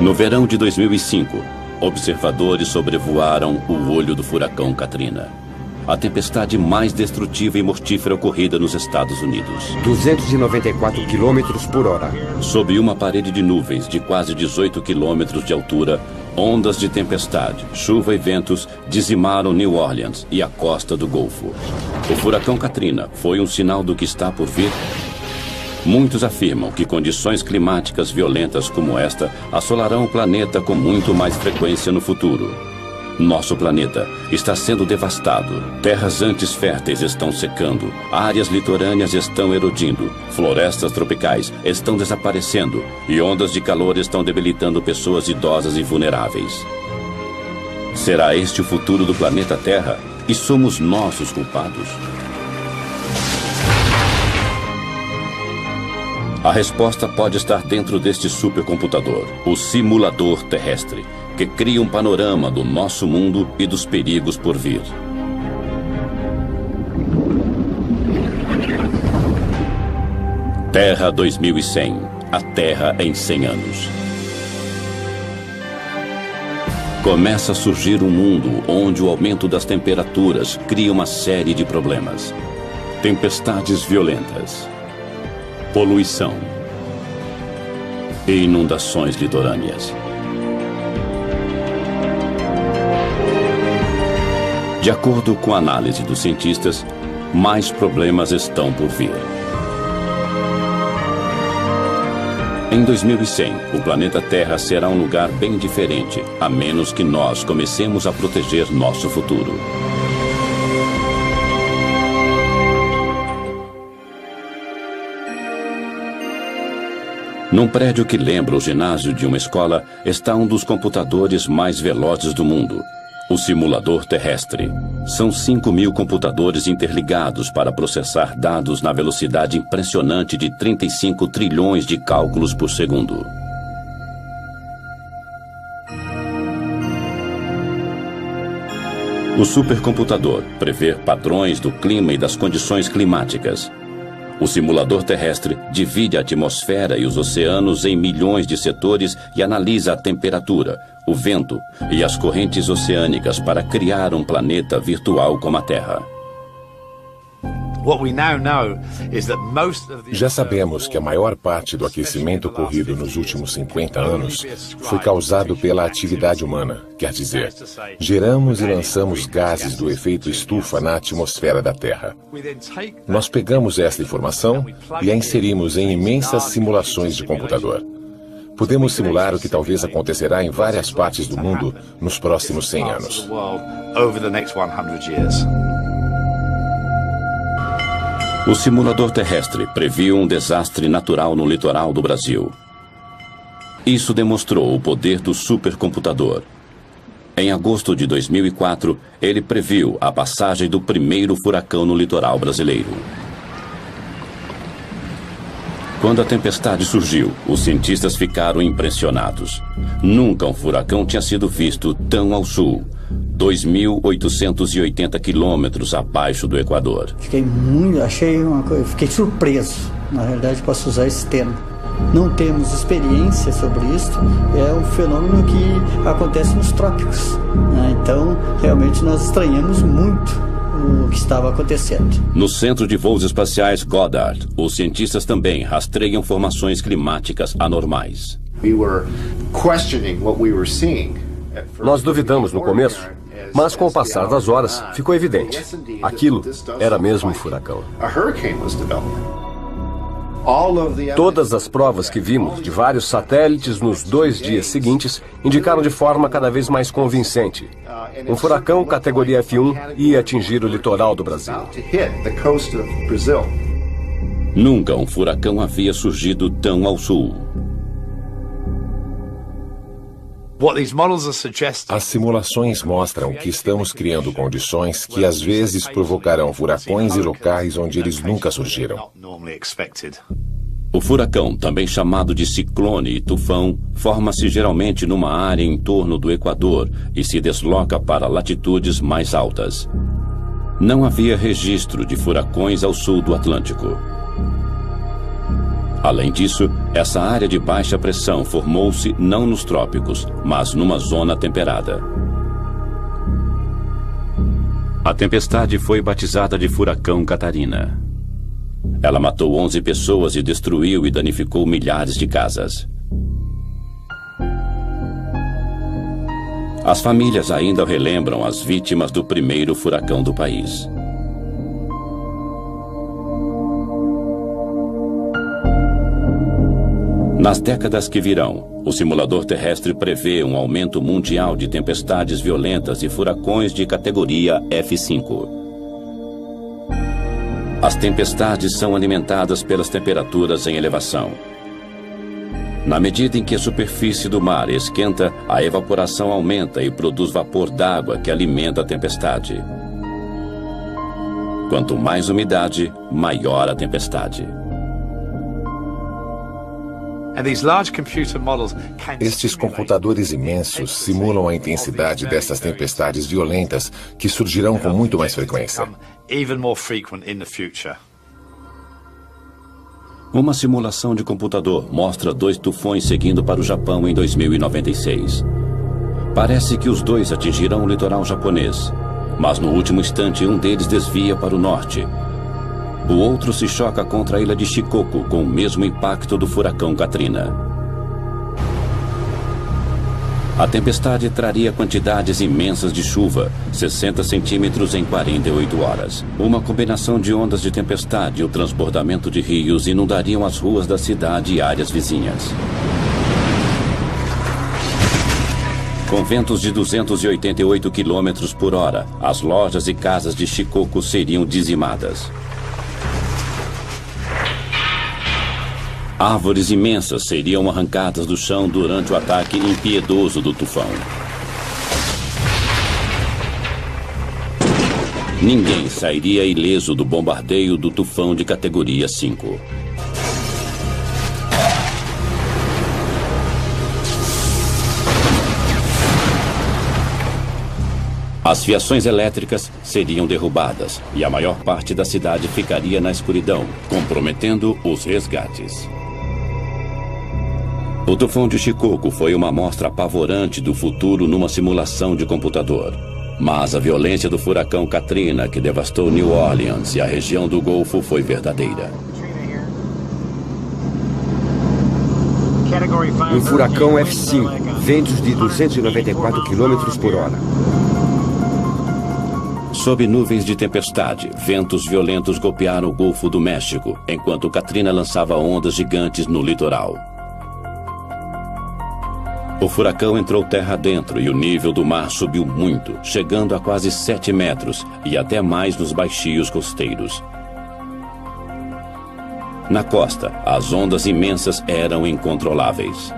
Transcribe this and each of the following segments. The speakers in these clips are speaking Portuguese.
No verão de 2005, observadores sobrevoaram o olho do furacão Katrina, a tempestade mais destrutiva e mortífera ocorrida nos Estados Unidos. 294 quilômetros por hora. Sob uma parede de nuvens de quase 18 quilômetros de altura, ondas de tempestade, chuva e ventos dizimaram New Orleans e a costa do Golfo. O furacão Katrina foi um sinal do que está por vir? Muitos afirmam que condições climáticas violentas como esta assolarão o planeta com muito mais frequência no futuro. Nosso planeta está sendo devastado. Terras antes férteis estão secando. Áreas litorâneas estão erodindo. Florestas tropicais estão desaparecendo. E ondas de calor estão debilitando pessoas idosas e vulneráveis. Será este o futuro do planeta Terra? E somos nós os culpados? A resposta pode estar dentro deste supercomputador, o simulador terrestre, que cria um panorama do nosso mundo e dos perigos por vir. Terra 2100, a Terra em 100 anos. Começa a surgir um mundo onde o aumento das temperaturas cria uma série de problemas. Tempestades violentas, poluição e inundações litorâneas. De acordo com a análise dos cientistas, mais problemas estão por vir. Em 2100, o planeta Terra será um lugar bem diferente, a menos que nós comecemos a proteger nosso futuro. Num prédio que lembra o ginásio de uma escola, está um dos computadores mais velozes do mundo, o simulador terrestre. São 5.000 computadores interligados para processar dados na velocidade impressionante de 35 trilhões de cálculos por segundo. O supercomputador prevê padrões do clima e das condições climáticas. O simulador terrestre divide a atmosfera e os oceanos em milhões de setores e analisa a temperatura, o vento e as correntes oceânicas para criar um planeta virtual como a Terra. Já sabemos que a maior parte do aquecimento ocorrido nos últimos 50 anos foi causado pela atividade humana, quer dizer, geramos e lançamos gases do efeito estufa na atmosfera da Terra. Nós pegamos esta informação e a inserimos em imensas simulações de computador. Podemos simular o que talvez acontecerá em várias partes do mundo nos próximos 100 anos. O simulador terrestre previu um desastre natural no litoral do Brasil. Isso demonstrou o poder do supercomputador. Em agosto de 2004, ele previu a passagem do primeiro furacão no litoral brasileiro. Quando a tempestade surgiu, os cientistas ficaram impressionados. Nunca um furacão tinha sido visto tão ao sul, 2.880 quilômetros abaixo do Equador. Fiquei surpreso, na realidade posso usar esse termo. Não temos experiência sobre isso, é um fenômeno que acontece nos trópicos, né? Então, realmente nós estranhamos muito o que estava acontecendo. No Centro de Voos Espaciais Goddard, os cientistas também rastreiam formações climáticas anormais. Nós duvidamos no começo, mas com o passar das horas ficou evidente. Aquilo era mesmo um furacão. Todas as provas que vimos de vários satélites nos 2 dias seguintes indicaram de forma cada vez mais convincente. Um furacão categoria F1 ia atingir o litoral do Brasil. Nunca um furacão havia surgido tão ao sul. As simulações mostram que estamos criando condições que às vezes provocarão furacões em locais onde eles nunca surgiram. O furacão, também chamado de ciclone e tufão, forma-se geralmente numa área em torno do Equador e se desloca para latitudes mais altas. Não havia registro de furacões ao sul do Atlântico. Além disso, essa área de baixa pressão formou-se não nos trópicos, mas numa zona temperada. A tempestade foi batizada de Furacão Katrina. Ela matou 11 pessoas e destruiu e danificou milhares de casas. As famílias ainda relembram as vítimas do primeiro furacão do país. Nas décadas que virão, o simulador terrestre prevê um aumento mundial de tempestades violentas e furacões de categoria F5. As tempestades são alimentadas pelas temperaturas em elevação. Na medida em que a superfície do mar esquenta, a evaporação aumenta e produz vapor d'água que alimenta a tempestade. Quanto mais umidade, maior a tempestade. Estes computadores imensos simulam a intensidade dessas tempestades violentas que surgirão com muito mais frequência. Uma simulação de computador mostra 2 tufões seguindo para o Japão em 2096. Parece que os 2 atingirão o litoral japonês, mas no último instante um deles desvia para o norte. O outro se choca contra a ilha de Shikoku com o mesmo impacto do furacão Katrina. A tempestade traria quantidades imensas de chuva, 60 centímetros em 48 horas. Uma combinação de ondas de tempestade e o transbordamento de rios inundariam as ruas da cidade e áreas vizinhas. Com ventos de 288 km por hora, as lojas e casas de Shikoku seriam dizimadas. Árvores imensas seriam arrancadas do chão durante o ataque impiedoso do tufão. Ninguém sairia ileso do bombardeio do tufão de categoria 5. As fiações elétricas seriam derrubadas e a maior parte da cidade ficaria na escuridão, comprometendo os resgates. O tufão de Shikoku foi uma amostra apavorante do futuro numa simulação de computador. Mas a violência do furacão Katrina, que devastou New Orleans e a região do Golfo, foi verdadeira. Um furacão F5, ventos de 294 km por hora. Sob nuvens de tempestade, ventos violentos golpearam o Golfo do México, enquanto Katrina lançava ondas gigantes no litoral. O furacão entrou terra adentro e o nível do mar subiu muito, chegando a quase 7 metros e até mais nos baixios costeiros. Na costa, as ondas imensas eram incontroláveis.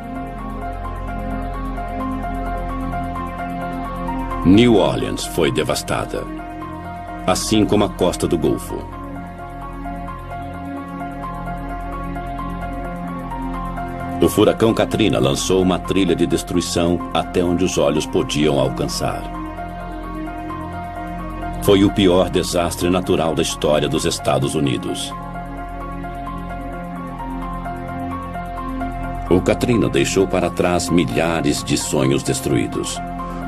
New Orleans foi devastada, assim como a costa do Golfo. O furacão Katrina lançou uma trilha de destruição até onde os olhos podiam alcançar. Foi o pior desastre natural da história dos Estados Unidos. O Katrina deixou para trás milhares de sonhos destruídos.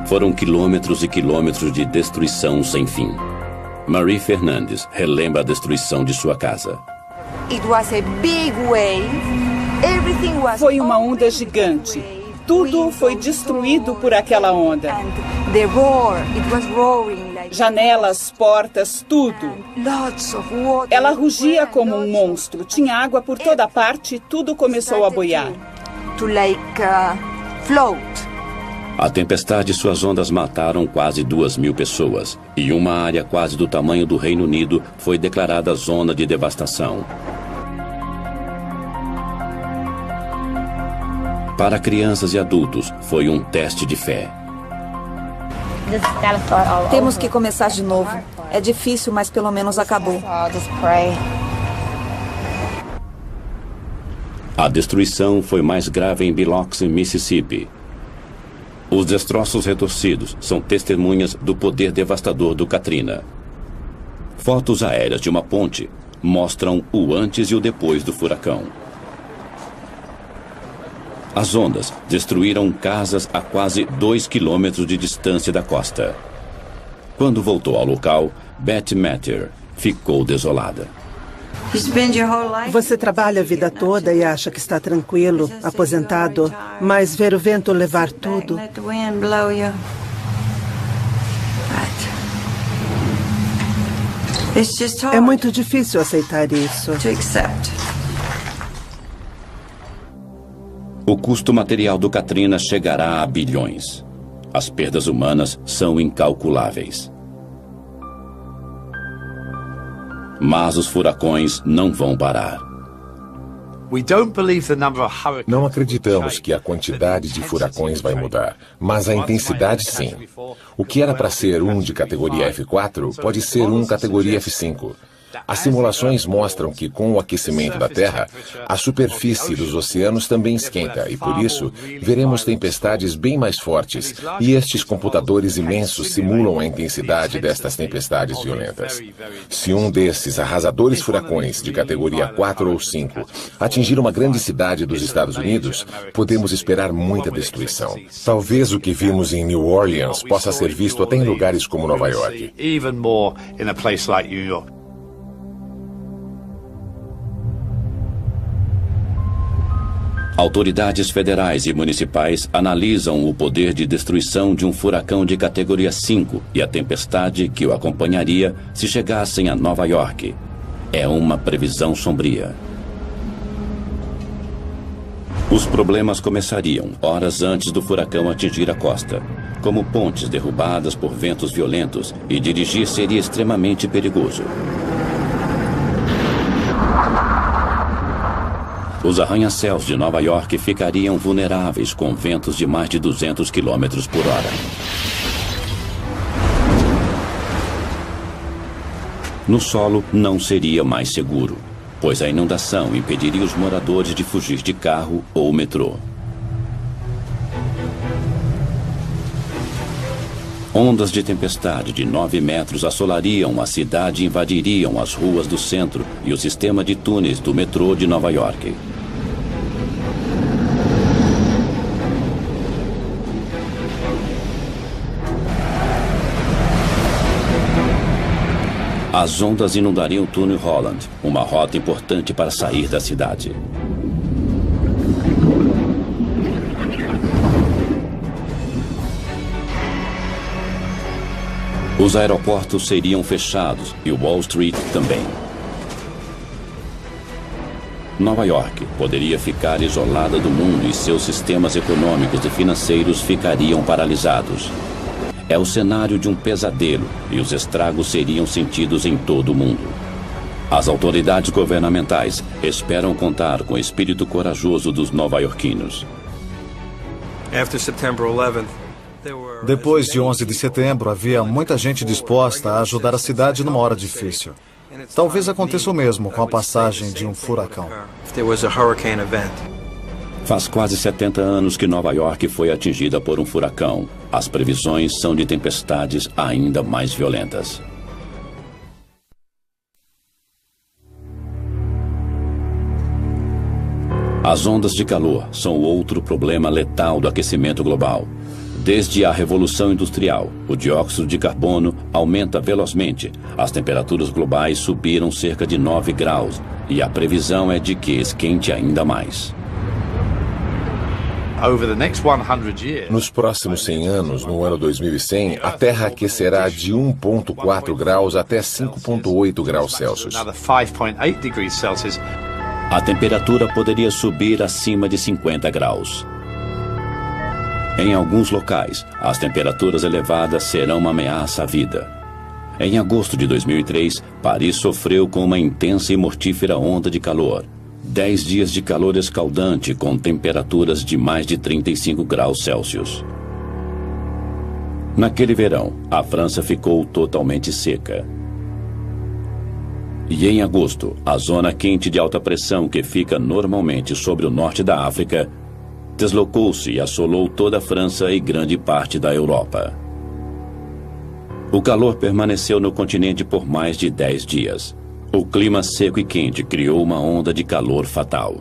Foram quilômetros e quilômetros de destruição sem fim. Marie Fernandes relembra a destruição de sua casa. Foi uma onda gigante. Tudo foi destruído por aquela onda. Janelas, portas, tudo. Ela rugia como um monstro. Tinha água por toda parte e tudo começou a boiar. A tempestade e suas ondas mataram quase 2.000 pessoas, e uma área quase do tamanho do Reino Unido foi declarada zona de devastação. Para crianças e adultos, foi um teste de fé. Temos que começar de novo. É difícil, mas pelo menos acabou. A destruição foi mais grave em Biloxi, Mississippi. Os destroços retorcidos são testemunhas do poder devastador do Katrina. Fotos aéreas de uma ponte mostram o antes e o depois do furacão. As ondas destruíram casas a quase 2 quilômetros de distância da costa. Quando voltou ao local, Beth Matter ficou desolada. Você trabalha a vida toda e acha que está tranquilo, aposentado, mas ver o vento levar tudo. É muito difícil aceitar isso. O custo material do Katrina chegará a bilhões. As perdas humanas são incalculáveis. Mas os furacões não vão parar. Não acreditamos que a quantidade de furacões vai mudar, mas a intensidade sim. O que era para ser um de categoria F4 pode ser um categoria F5. As simulações mostram que, com o aquecimento da Terra, a superfície dos oceanos também esquenta e, por isso, veremos tempestades bem mais fortes, e estes computadores imensos simulam a intensidade destas tempestades violentas. Se um desses arrasadores furacões de categoria 4 ou 5 atingir uma grande cidade dos Estados Unidos, podemos esperar muita destruição. Talvez o que vimos em New Orleans possa ser visto até em lugares como Nova York. Autoridades federais e municipais analisam o poder de destruição de um furacão de categoria 5 e a tempestade que o acompanharia se chegassem a Nova York. É uma previsão sombria. Os problemas começariam horas antes do furacão atingir a costa, como pontes derrubadas por ventos violentos, e dirigir seria extremamente perigoso. Os arranha-céus de Nova York ficariam vulneráveis com ventos de mais de 200 km por hora. No solo não seria mais seguro, pois a inundação impediria os moradores de fugir de carro ou metrô. Ondas de tempestade de 9 metros assolariam a cidade e invadiriam as ruas do centro e o sistema de túneis do metrô de Nova York. As ondas inundariam o túnel Holland, uma rota importante para sair da cidade. Os aeroportos seriam fechados e Wall Street também. Nova York poderia ficar isolada do mundo e seus sistemas econômicos e financeiros ficariam paralisados. É o cenário de um pesadelo e os estragos seriam sentidos em todo o mundo. As autoridades governamentais esperam contar com o espírito corajoso dos nova-iorquinos. Depois de 11 de setembro, havia muita gente disposta a ajudar a cidade numa hora difícil. Talvez aconteça o mesmo com a passagem de um furacão. Faz quase 70 anos que Nova York foi atingida por um furacão. As previsões são de tempestades ainda mais violentas. As ondas de calor são outro problema letal do aquecimento global. Desde a Revolução Industrial, o dióxido de carbono aumenta velozmente. As temperaturas globais subiram cerca de 9 graus e a previsão é de que esquente ainda mais. Nos próximos 100 anos, no ano 2100, a Terra aquecerá de 1,4 graus até 5,8 graus Celsius. A temperatura poderia subir acima de 50 graus. Em alguns locais, as temperaturas elevadas serão uma ameaça à vida. Em agosto de 2003, Paris sofreu com uma intensa e mortífera onda de calor. 10 dias de calor escaldante com temperaturas de mais de 35 graus Celsius. Naquele verão, a França ficou totalmente seca. E em agosto, a zona quente de alta pressão que fica normalmente sobre o norte da África deslocou-se e assolou toda a França e grande parte da Europa. O calor permaneceu no continente por mais de 10 dias. O clima seco e quente criou uma onda de calor fatal.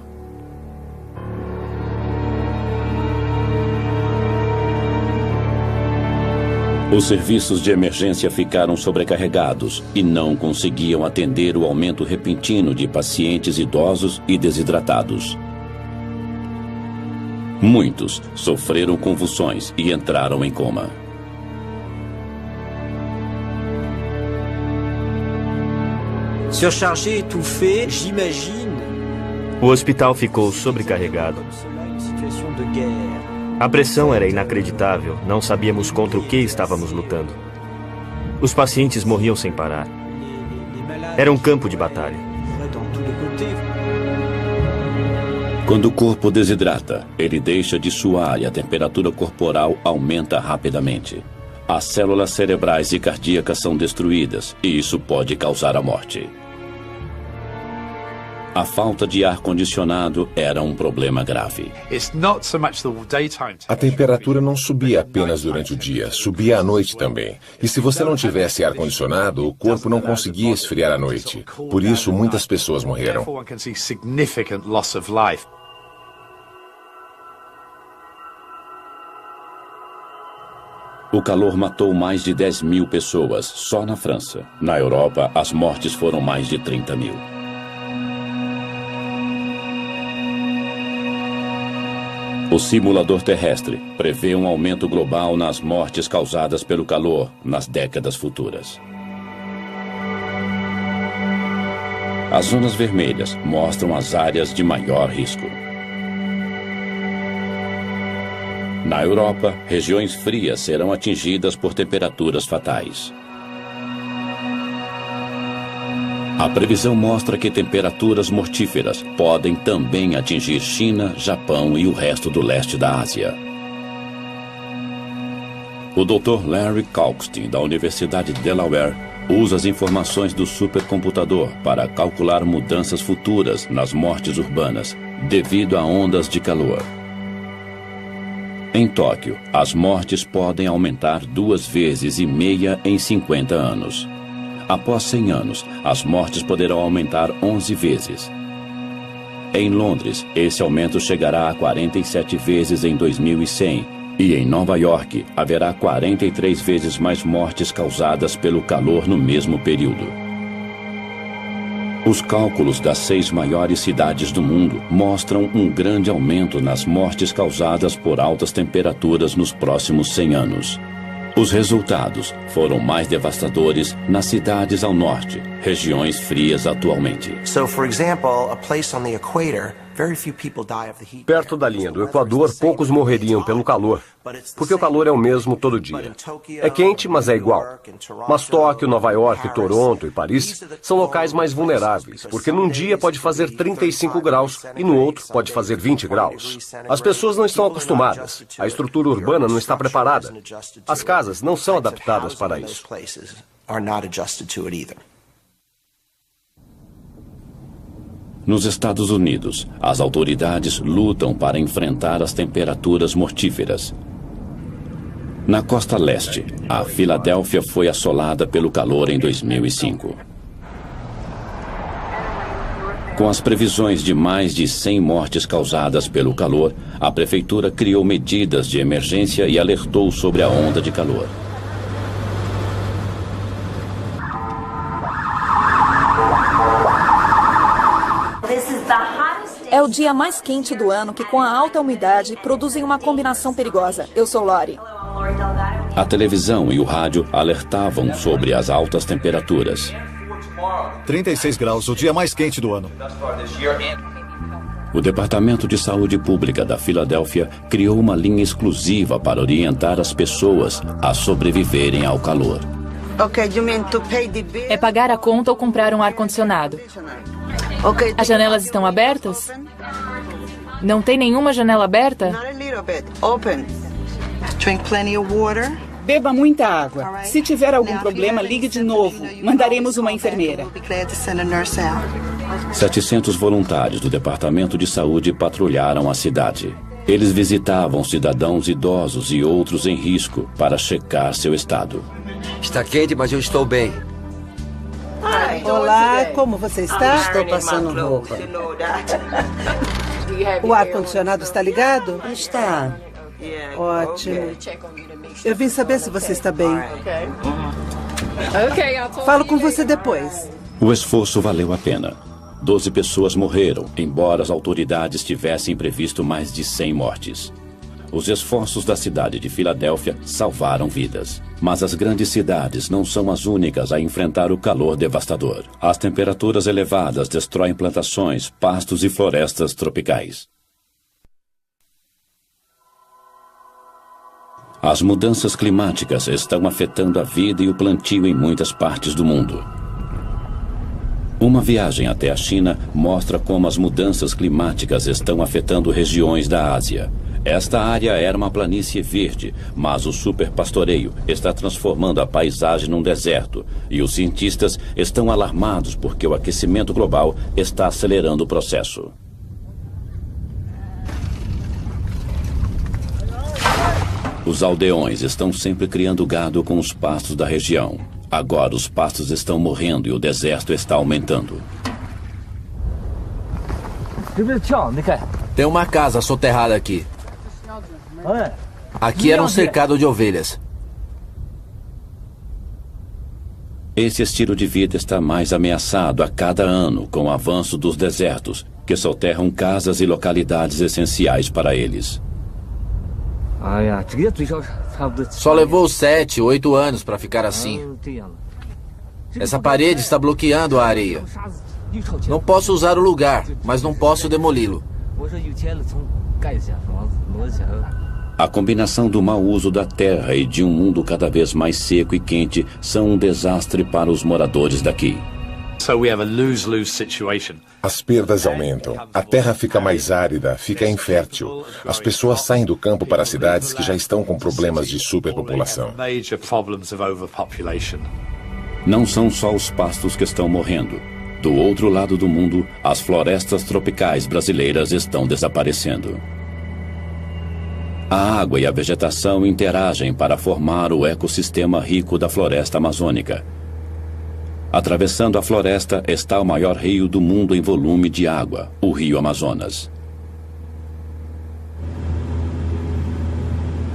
Os serviços de emergência ficaram sobrecarregados e não conseguiam atender o aumento repentino de pacientes idosos e desidratados. Muitos sofreram convulsões e entraram em coma. Surchargé, étouffé, j'imagine. O hospital ficou sobrecarregado. A pressão era inacreditável, não sabíamos contra o que estávamos lutando. Os pacientes morriam sem parar. Era um campo de batalha. Quando o corpo desidrata, ele deixa de suar e a temperatura corporal aumenta rapidamente. As células cerebrais e cardíacas são destruídas e isso pode causar a morte. A falta de ar-condicionado era um problema grave. A temperatura não subia apenas durante o dia, subia à noite também. E se você não tivesse ar-condicionado, o corpo não conseguia esfriar à noite. Por isso, muitas pessoas morreram. O calor matou mais de 10 mil pessoas só na França. Na Europa, as mortes foram mais de 30 mil. O simulador terrestre prevê um aumento global nas mortes causadas pelo calor nas décadas futuras. As zonas vermelhas mostram as áreas de maior risco. Na Europa, regiões frias serão atingidas por temperaturas fatais. A previsão mostra que temperaturas mortíferas podem também atingir China, Japão e o resto do leste da Ásia. O Dr. Larry Kalkstein, da Universidade de Delaware, usa as informações do supercomputador para calcular mudanças futuras nas mortes urbanas devido a ondas de calor. Em Tóquio, as mortes podem aumentar 2,5 vezes em 50 anos. Após 100 anos, as mortes poderão aumentar 11 vezes. Em Londres, esse aumento chegará a 47 vezes em 2100, e em Nova York haverá 43 vezes mais mortes causadas pelo calor no mesmo período. Os cálculos das 6 maiores cidades do mundo mostram um grande aumento nas mortes causadas por altas temperaturas nos próximos 100 anos. Os resultados foram mais devastadores nas cidades ao norte, regiões frias atualmente. Perto da linha do Equador, poucos morreriam pelo calor, porque o calor é o mesmo todo dia. É quente, mas é igual. Mas Tóquio, Nova York, Toronto e Paris são locais mais vulneráveis, porque num dia pode fazer 35 graus e no outro pode fazer 20 graus. As pessoas não estão acostumadas, a estrutura urbana não está preparada. As casas não são adaptadas para isso. Nos Estados Unidos, as autoridades lutam para enfrentar as temperaturas mortíferas. Na costa leste, a Filadélfia foi assolada pelo calor em 2005. Com as previsões de mais de 100 mortes causadas pelo calor, a prefeitura criou medidas de emergência e alertou sobre a onda de calor. É o dia mais quente do ano que, com a alta umidade, produzem uma combinação perigosa. Eu sou Lori. A televisão e o rádio alertavam sobre as altas temperaturas. 36 graus, o dia mais quente do ano. O Departamento de Saúde Pública da Filadélfia criou uma linha exclusiva para orientar as pessoas a sobreviverem ao calor. É pagar a conta ou comprar um ar-condicionado. As janelas estão abertas? Não tem nenhuma janela aberta? Beba muita água. Se tiver algum problema, ligue de novo. Mandaremos uma enfermeira. 700 voluntários do Departamento de Saúde patrulharam a cidade. Eles visitavam cidadãos idosos e outros em risco para checar seu estado. Está quente, mas eu estou bem. Olá, como você está? Estou passando roupa. O ar-condicionado está ligado? Está. Ótimo. Eu vim saber se você está bem. Falo com você depois. O esforço valeu a pena. 12 pessoas morreram, embora as autoridades tivessem previsto mais de 100 mortes. Os esforços da cidade de Filadélfia salvaram vidas. Mas as grandes cidades não são as únicas a enfrentar o calor devastador. As temperaturas elevadas destroem plantações, pastos e florestas tropicais. As mudanças climáticas estão afetando a vida e o plantio em muitas partes do mundo. Uma viagem até a China mostra como as mudanças climáticas estão afetando regiões da Ásia. Esta área era uma planície verde, mas o superpastoreio está transformando a paisagem num deserto e os cientistas estão alarmados porque o aquecimento global está acelerando o processo. Os aldeões estão sempre criando gado com os pastos da região. Agora os pastos estão morrendo e o deserto está aumentando. Tem uma casa soterrada aqui. Aqui era um cercado de ovelhas. Esse estilo de vida está mais ameaçado a cada ano com o avanço dos desertos, que soterram casas e localidades essenciais para eles. Só levou 7, 8 anos para ficar assim. Essa parede está bloqueando a areia. Não posso usar o lugar, mas não posso demoli-lo. A combinação do mau uso da terra e de um mundo cada vez mais seco e quente são um desastre para os moradores daqui. As perdas aumentam. A terra fica mais árida, fica infértil. As pessoas saem do campo para cidades que já estão com problemas de superpopulação. Não são só os pastos que estão morrendo. Do outro lado do mundo, as florestas tropicais brasileiras estão desaparecendo. A água e a vegetação interagem para formar o ecossistema rico da floresta amazônica. Atravessando a floresta está o maior rio do mundo em volume de água, o Rio Amazonas.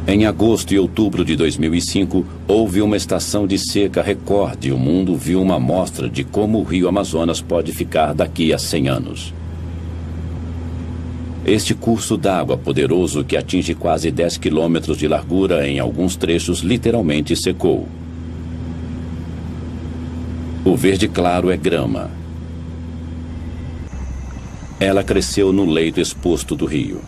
Em agosto e outubro de 2005, houve uma estação de seca recorde e o mundo viu uma amostra de como o Rio Amazonas pode ficar daqui a 100 anos. Este curso d'água poderoso, que atinge quase 10 quilômetros de largura em alguns trechos, literalmente secou. O verde claro é grama. Ela cresceu no leito exposto do rio.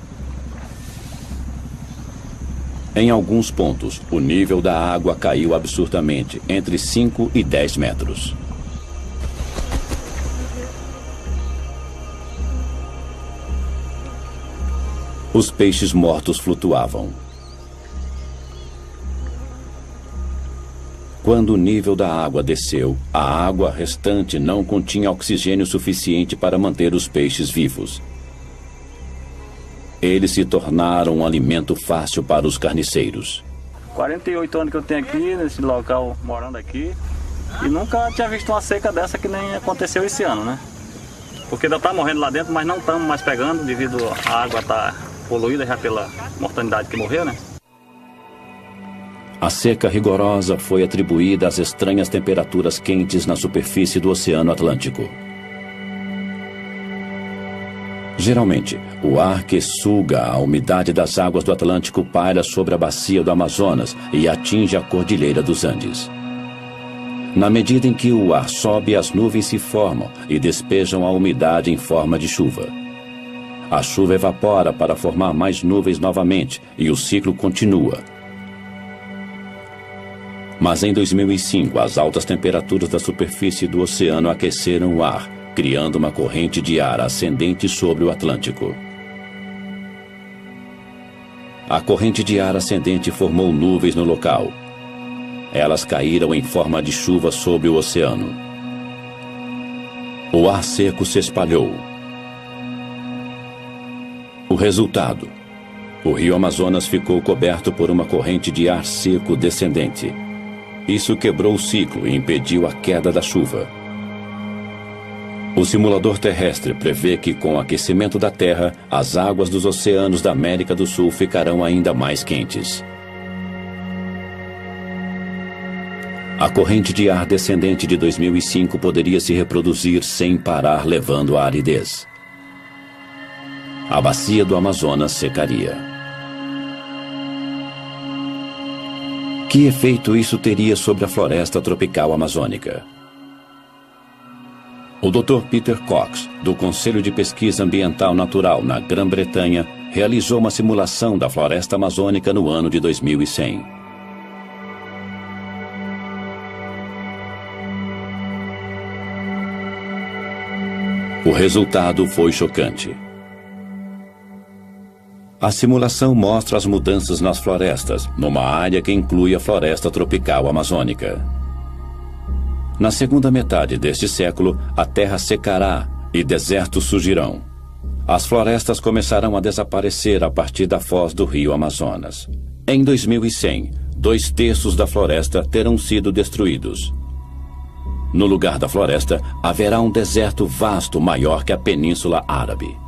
Em alguns pontos, o nível da água caiu absurdamente, entre 5 e 10 metros. Os peixes mortos flutuavam. Quando o nível da água desceu, a água restante não continha oxigênio suficiente para manter os peixes vivos. Eles se tornaram um alimento fácil para os carniceiros. 48 anos que eu tenho aqui, nesse local, morando aqui, e nunca tinha visto uma seca dessa que nem aconteceu esse ano, né? Porque ainda está morrendo lá dentro, mas não estamos mais pegando devido à água estar poluída já pela mortalidade que morreu, né? A seca rigorosa foi atribuída às estranhas temperaturas quentes na superfície do Oceano Atlântico. Geralmente, o ar que suga a umidade das águas do Atlântico paira sobre a bacia do Amazonas e atinge a Cordilheira dos Andes. Na medida em que o ar sobe, as nuvens se formam e despejam a umidade em forma de chuva. A chuva evapora para formar mais nuvens novamente e o ciclo continua. Mas em 2005, as altas temperaturas da superfície do oceano aqueceram o ar, criando uma corrente de ar ascendente sobre o Atlântico. A corrente de ar ascendente formou nuvens no local. Elas caíram em forma de chuva sobre o oceano. O ar seco se espalhou. O resultado: o rio Amazonas ficou coberto por uma corrente de ar seco descendente. Isso quebrou o ciclo e impediu a queda da chuva. O simulador terrestre prevê que, com o aquecimento da Terra, as águas dos oceanos da América do Sul ficarão ainda mais quentes. A corrente de ar descendente de 2005 poderia se reproduzir sem parar, levando à aridez. A bacia do Amazonas secaria. Que efeito isso teria sobre a floresta tropical amazônica? O Dr. Peter Cox, do Conselho de Pesquisa Ambiental Natural na Grã-Bretanha, realizou uma simulação da floresta amazônica no ano de 2100. O resultado foi chocante. A simulação mostra as mudanças nas florestas, numa área que inclui a floresta tropical amazônica. Na segunda metade deste século, a terra secará e desertos surgirão. As florestas começarão a desaparecer a partir da foz do rio Amazonas. Em 2100, 2/3 da floresta terão sido destruídos. No lugar da floresta, haverá um deserto vasto maior que a Península Árabe.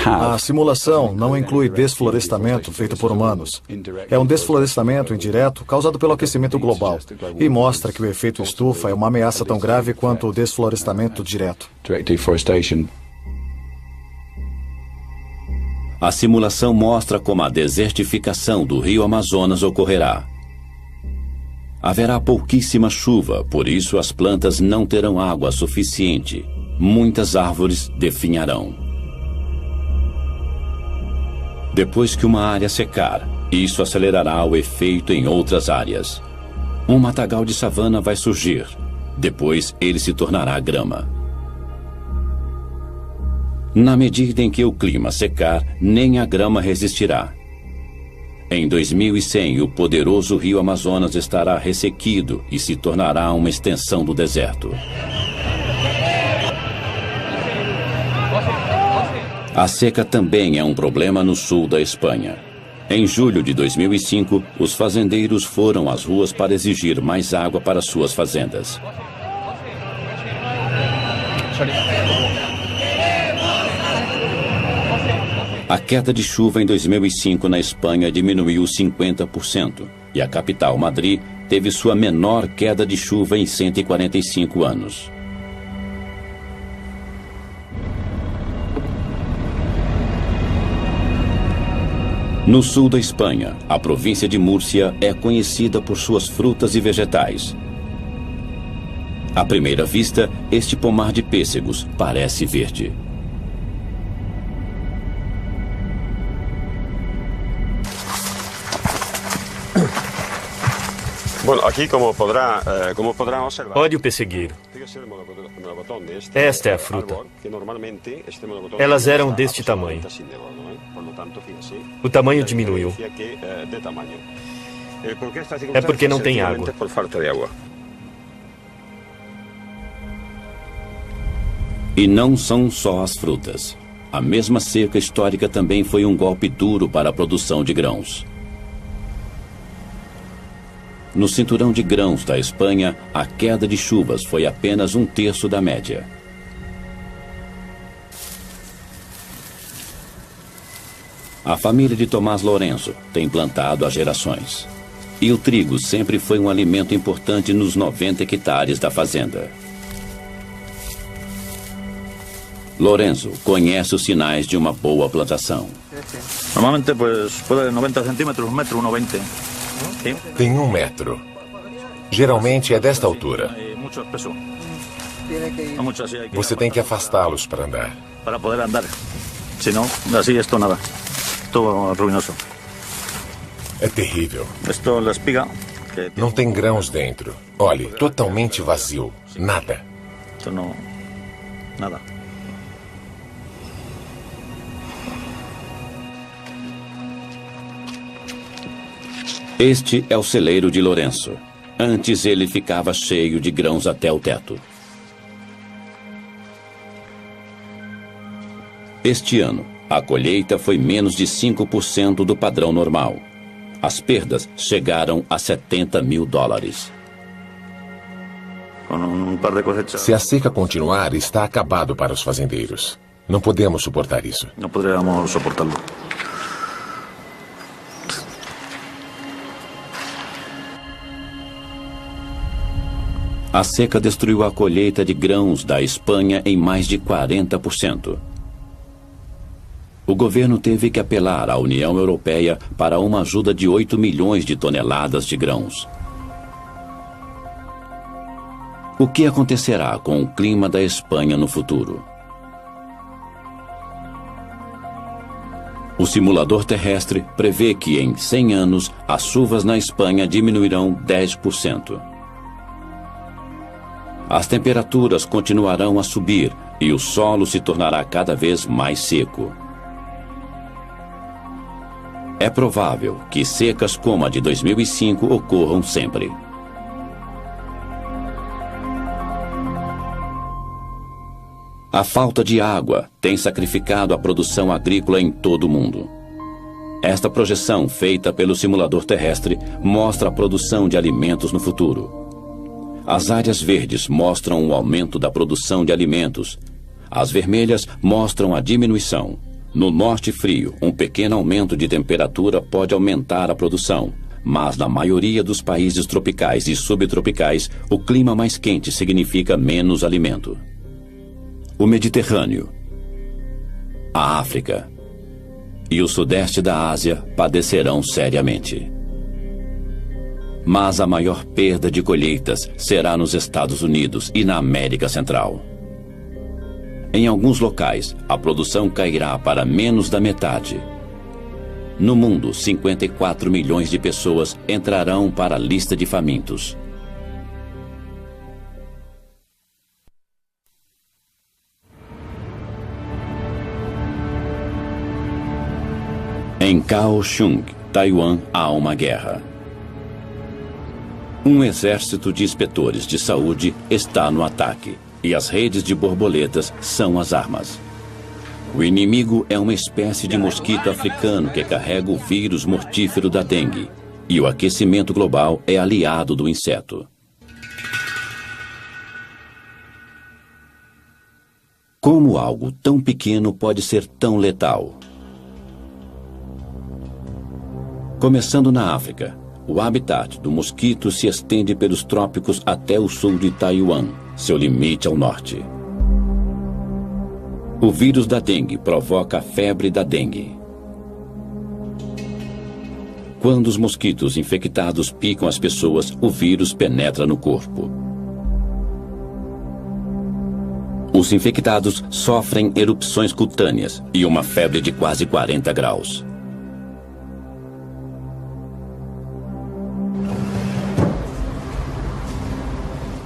A simulação não inclui desflorestamento feito por humanos. É um desflorestamento indireto causado pelo aquecimento global e mostra que o efeito estufa é uma ameaça tão grave quanto o desflorestamento direto. A simulação mostra como a desertificação do rio Amazonas ocorrerá. Haverá pouquíssima chuva, por isso as plantas não terão água suficiente. Muitas árvores definharão. Depois que uma área secar, isso acelerará o efeito em outras áreas. Um matagal de savana vai surgir. Depois ele se tornará grama. Na medida em que o clima secar, nem a grama resistirá. Em 2100, o poderoso rio Amazonas estará ressequido e se tornará uma extensão do deserto. A seca também é um problema no sul da Espanha. Em julho de 2005, os fazendeiros foram às ruas para exigir mais água para suas fazendas. A queda de chuva em 2005 na Espanha diminuiu 50% e a capital, Madrid, teve sua menor queda de chuva em 145 anos. No sul da Espanha, a província de Múrcia é conhecida por suas frutas e vegetais. À primeira vista, este pomar de pêssegos parece verde. Olhe o pessegueiro. Esta é a fruta. Elas eram deste tamanho. O tamanho diminuiu. É porque não tem água. E não são só as frutas. A mesma seca histórica também foi um golpe duro para a produção de grãos. No cinturão de grãos da Espanha, a queda de chuvas foi apenas 1/3 da média. A família de Tomás Lourenço tem plantado há gerações. E o trigo sempre foi um alimento importante nos 90 hectares da fazenda. Lourenço conhece os sinais de uma boa plantação. Normalmente, puede 90 centímetros, 1 metro, 1,20. Tem 1 metro. Geralmente é desta altura. Você tem que afastá-los para andar. Para poder andar. Senão, assim, esto nada. Todo ruinoso. É terrível. Esto la espiga. Não tem grãos dentro. Olhe, totalmente vazio. Nada. Esto não... Nada. Este é o celeiro de Lourenço. Antes ele ficava cheio de grãos até o teto. Este ano, a colheita foi menos de 5% do padrão normal. As perdas chegaram a $70 mil. Se a seca continuar, está acabado para os fazendeiros. Não podemos suportar isso. Não poderíamos suportá-lo. A seca destruiu a colheita de grãos da Espanha em mais de 40%. O governo teve que apelar à União Europeia para uma ajuda de 8 milhões de toneladas de grãos. O que acontecerá com o clima da Espanha no futuro? O simulador terrestre prevê que em 100 anos as chuvas na Espanha diminuirão 10%. As temperaturas continuarão a subir e o solo se tornará cada vez mais seco. É provável que secas como a de 2005 ocorram sempre. A falta de água tem sacrificado a produção agrícola em todo o mundo. Esta projeção, feita pelo simulador terrestre, mostra a produção de alimentos no futuro. As áreas verdes mostram o aumento da produção de alimentos. As vermelhas mostram a diminuição. No norte frio, um pequeno aumento de temperatura pode aumentar a produção, mas na maioria dos países tropicais e subtropicais, o clima mais quente significa menos alimento. O Mediterrâneo, a África e o sudeste da Ásia padecerão seriamente. Mas a maior perda de colheitas será nos Estados Unidos e na América Central. Em alguns locais, a produção cairá para menos da metade. No mundo, 54 milhões de pessoas entrarão para a lista de famintos. Em Kaohsiung, Taiwan, há uma guerra. Um exército de inspetores de saúde está no ataque e as redes de borboletas são as armas. O inimigo é uma espécie de mosquito africano que carrega o vírus mortífero da dengue e o aquecimento global é aliado do inseto. Como algo tão pequeno pode ser tão letal? Começando na África, o habitat do mosquito se estende pelos trópicos até o sul de Taiwan, seu limite ao norte. O vírus da dengue provoca a febre da dengue. Quando os mosquitos infectados picam as pessoas, o vírus penetra no corpo. Os infectados sofrem erupções cutâneas e uma febre de quase 40 graus.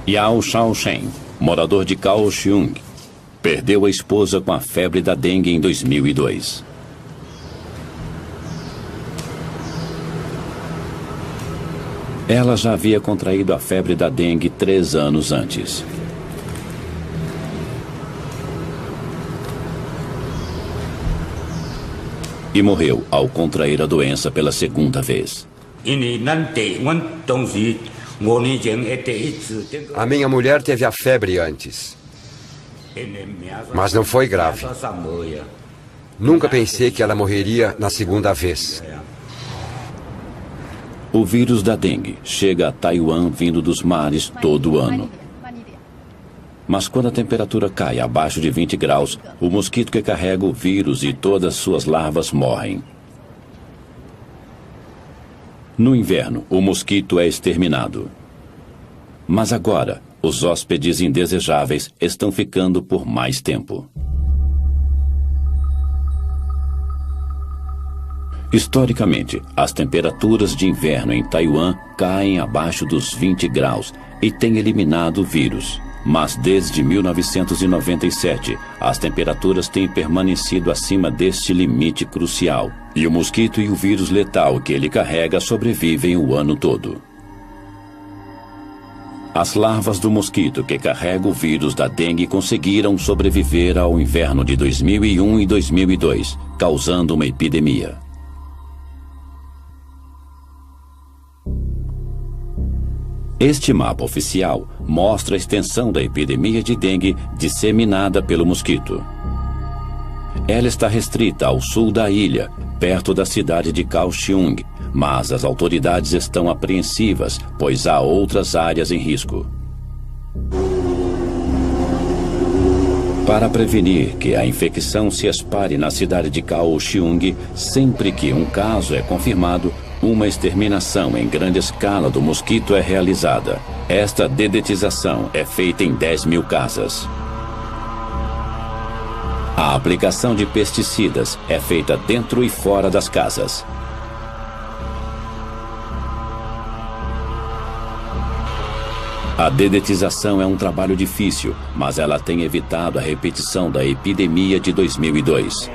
Yao Shaochen, morador de Kaohsiung, perdeu a esposa com a febre da dengue em 2002. Ela já havia contraído a febre da dengue 3 anos antes. E morreu ao contrair a doença pela segunda vez. A minha mulher teve a febre antes, mas não foi grave. Nunca pensei que ela morreria na segunda vez. O vírus da dengue chega a Taiwan vindo dos mares todo ano. Mas quando a temperatura cai abaixo de 20 graus, o mosquito que carrega o vírus e todas suas larvas morrem. No inverno, o mosquito é exterminado. Mas agora, os hóspedes indesejáveis estão ficando por mais tempo. Historicamente, as temperaturas de inverno em Taiwan caem abaixo dos 20 graus e têm eliminado o vírus. Mas desde 1997, as temperaturas têm permanecido acima deste limite crucial. E o mosquito e o vírus letal que ele carrega sobrevivem o ano todo. As larvas do mosquito que carrega o vírus da dengue conseguiram sobreviver ao inverno de 2001 e 2002, causando uma epidemia. Este mapa oficial mostra a extensão da epidemia de dengue disseminada pelo mosquito. Ela está restrita ao sul da ilha, perto da cidade de Kaohsiung, mas as autoridades estão apreensivas, pois há outras áreas em risco. Para prevenir que a infecção se espalhe na cidade de Kaohsiung, sempre que um caso é confirmado, uma exterminação em grande escala do mosquito é realizada. Esta dedetização é feita em 10.000 casas. A aplicação de pesticidas é feita dentro e fora das casas. A dedetização é um trabalho difícil, mas ela tem evitado a repetição da epidemia de 2002.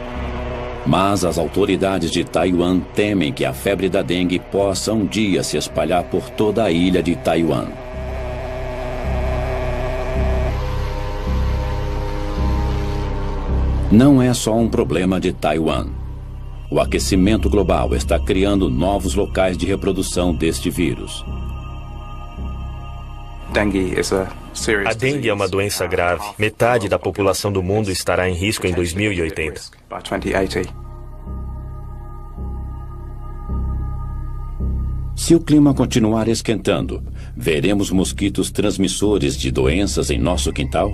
Mas as autoridades de Taiwan temem que a febre da dengue possa um dia se espalhar por toda a ilha de Taiwan. Não é só um problema de Taiwan. O aquecimento global está criando novos locais de reprodução deste vírus. A dengue é uma doença grave. Metade da população do mundo estará em risco em 2080. Se o clima continuar esquentando, veremos mosquitos transmissores de doenças em nosso quintal?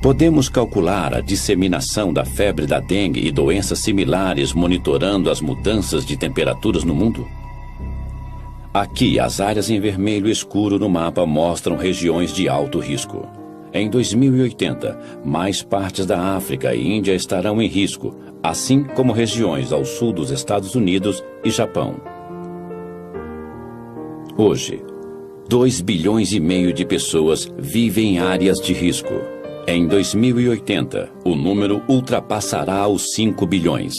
Podemos calcular a disseminação da febre da dengue e doenças similares monitorando as mudanças de temperaturas no mundo? Aqui, as áreas em vermelho escuro no mapa mostram regiões de alto risco. Em 2080, mais partes da África e Índia estarão em risco, assim como regiões ao sul dos Estados Unidos e Japão. Hoje, 2,5 bilhões de pessoas vivem em áreas de risco. Em 2080, o número ultrapassará os 5 bilhões.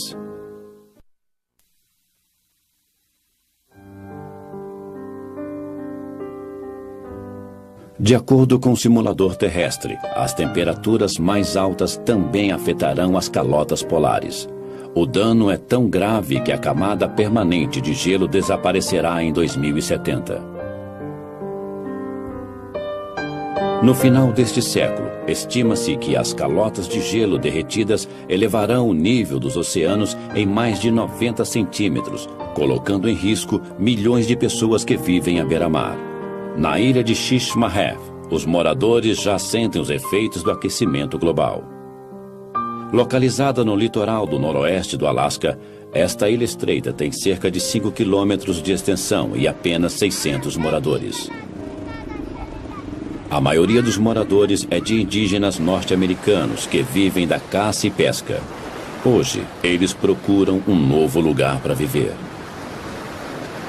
De acordo com o simulador terrestre, as temperaturas mais altas também afetarão as calotas polares. O dano é tão grave que a camada permanente de gelo desaparecerá em 2070. No final deste século, estima-se que as calotas de gelo derretidas elevarão o nível dos oceanos em mais de 90 centímetros, colocando em risco milhões de pessoas que vivem à beira-mar. Na ilha de Shishmahev, os moradores já sentem os efeitos do aquecimento global. Localizada no litoral do noroeste do Alasca, esta ilha estreita tem cerca de 5 quilômetros de extensão e apenas 600 moradores. A maioria dos moradores é de indígenas norte-americanos que vivem da caça e pesca. Hoje, eles procuram um novo lugar para viver.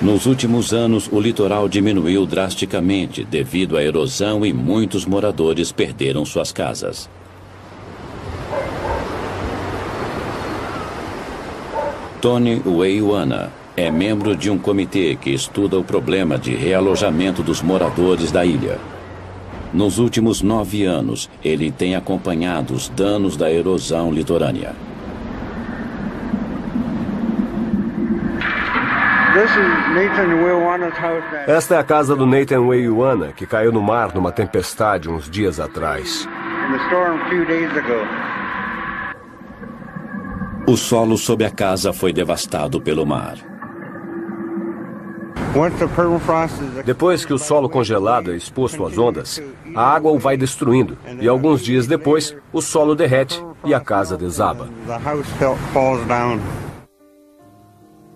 Nos últimos anos, o litoral diminuiu drasticamente devido à erosão e muitos moradores perderam suas casas. Tony Weiwana é membro de um comitê que estuda o problema de realojamento dos moradores da ilha. Nos últimos 9 anos, ele tem acompanhado os danos da erosão litorânea. Esta é a casa do Nathan Weiwana, que caiu no mar numa tempestade uns dias atrás. O solo sob a casa foi devastado pelo mar. Depois que o solo congelado é exposto às ondas, a água o vai destruindo e alguns dias depois o solo derrete e a casa desaba.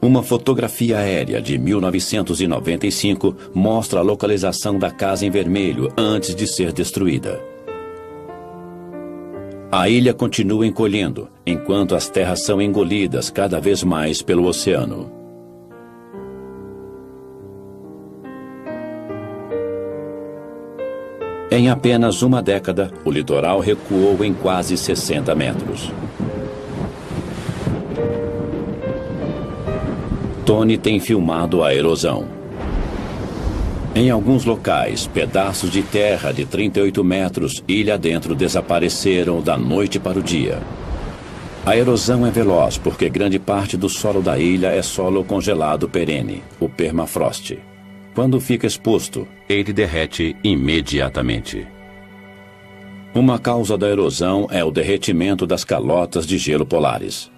Uma fotografia aérea de 1995 mostra a localização da casa em vermelho antes de ser destruída. A ilha continua encolhendo, enquanto as terras são engolidas cada vez mais pelo oceano. Em apenas uma década, o litoral recuou em quase 60 metros. Tony tem filmado a erosão. Em alguns locais, pedaços de terra de 38 metros ilha adentro desapareceram da noite para o dia. A erosão é veloz porque grande parte do solo da ilha é solo congelado perene, o permafrost. Quando fica exposto, ele derrete imediatamente. Uma causa da erosão é o derretimento das calotas de gelo polares.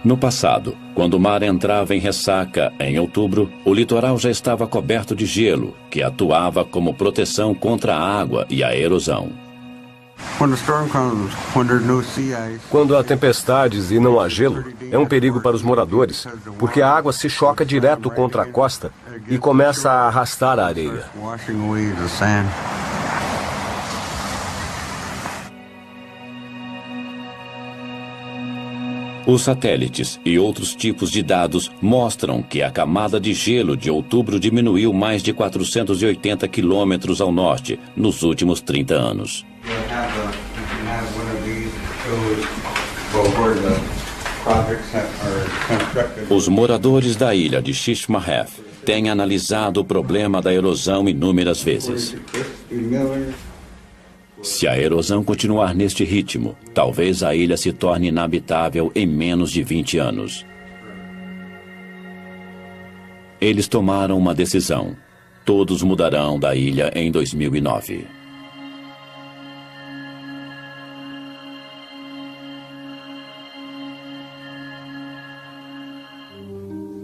No passado, quando o mar entrava em ressaca em outubro, o litoral já estava coberto de gelo, que atuava como proteção contra a água e a erosão. Quando há tempestades e não há gelo, é um perigo para os moradores, porque a água se choca direto contra a costa e começa a arrastar a areia. Os satélites e outros tipos de dados mostram que a camada de gelo de outubro diminuiu mais de 480 quilômetros ao norte nos últimos 30 anos. Os moradores da ilha de Shishmaref têm analisado o problema da erosão inúmeras vezes. Se a erosão continuar neste ritmo, talvez a ilha se torne inabitável em menos de 20 anos. Eles tomaram uma decisão. Todos mudarão da ilha em 2009.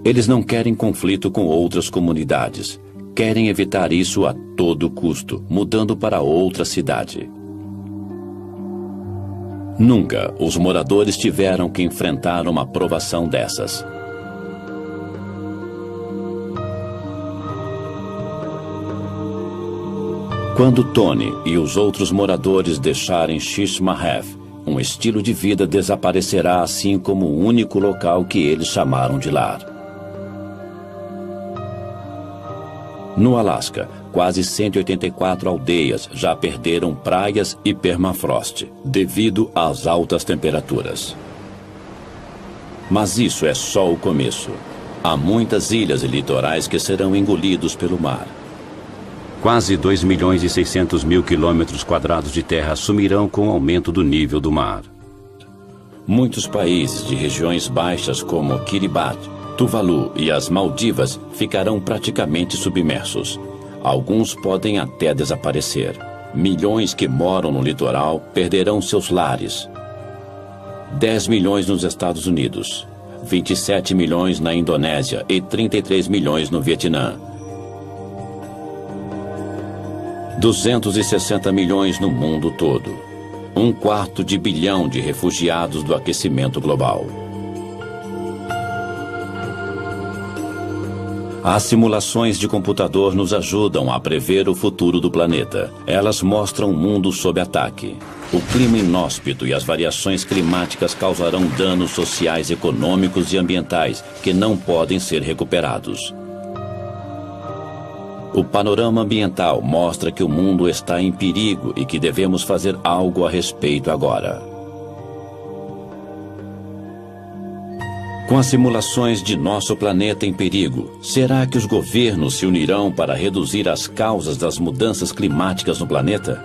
Eles não querem conflito com outras comunidades. Querem evitar isso a todo custo, mudando para outra cidade. Nunca os moradores tiveram que enfrentar uma provação dessas. Quando Tony e os outros moradores deixarem Shishmaref, um estilo de vida desaparecerá, assim como o único local que eles chamaram de lar. No Alasca, quase 184 aldeias já perderam praias e permafrost, devido às altas temperaturas. Mas isso é só o começo. Há muitas ilhas e litorais que serão engolidos pelo mar. Quase 2.600.000 quilômetros quadrados de terra sumirão com o aumento do nível do mar. Muitos países de regiões baixas como Kiribati, Tuvalu e as Maldivas ficarão praticamente submersos. Alguns podem até desaparecer. Milhões que moram no litoral perderão seus lares. 10 milhões nos Estados Unidos, 27 milhões na Indonésia e 33 milhões no Vietnã. 260 milhões no mundo todo. 1/4 bilhão de refugiados do aquecimento global. As simulações de computador nos ajudam a prever o futuro do planeta. Elas mostram o mundo sob ataque. O clima inóspito e as variações climáticas causarão danos sociais, econômicos e ambientais que não podem ser recuperados. O panorama ambiental mostra que o mundo está em perigo e que devemos fazer algo a respeito agora. Com as simulações de nosso planeta em perigo, será que os governos se unirão para reduzir as causas das mudanças climáticas no planeta?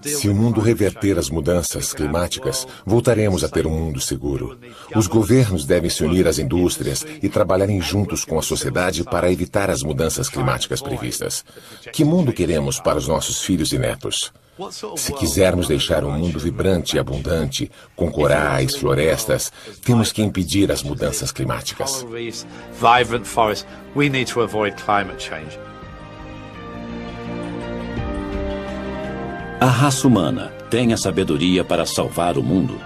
Se o mundo reverter as mudanças climáticas, voltaremos a ter um mundo seguro. Os governos devem se unir às indústrias e trabalharem juntos com a sociedade para evitar as mudanças climáticas previstas. Que mundo queremos para os nossos filhos e netos? Se quisermos deixar um mundo vibrante e abundante, com corais, florestas, temos que impedir as mudanças climáticas. A raça humana tem a sabedoria para salvar o mundo?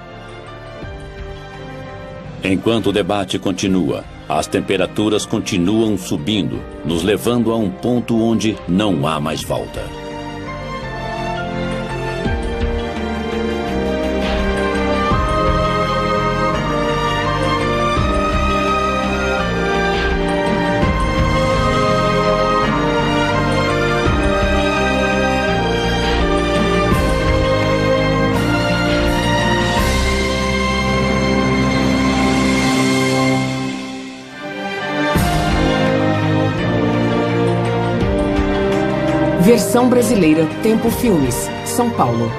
Enquanto o debate continua, as temperaturas continuam subindo, nos levando a um ponto onde não há mais volta. Versão brasileira, Tempo Filmes, São Paulo.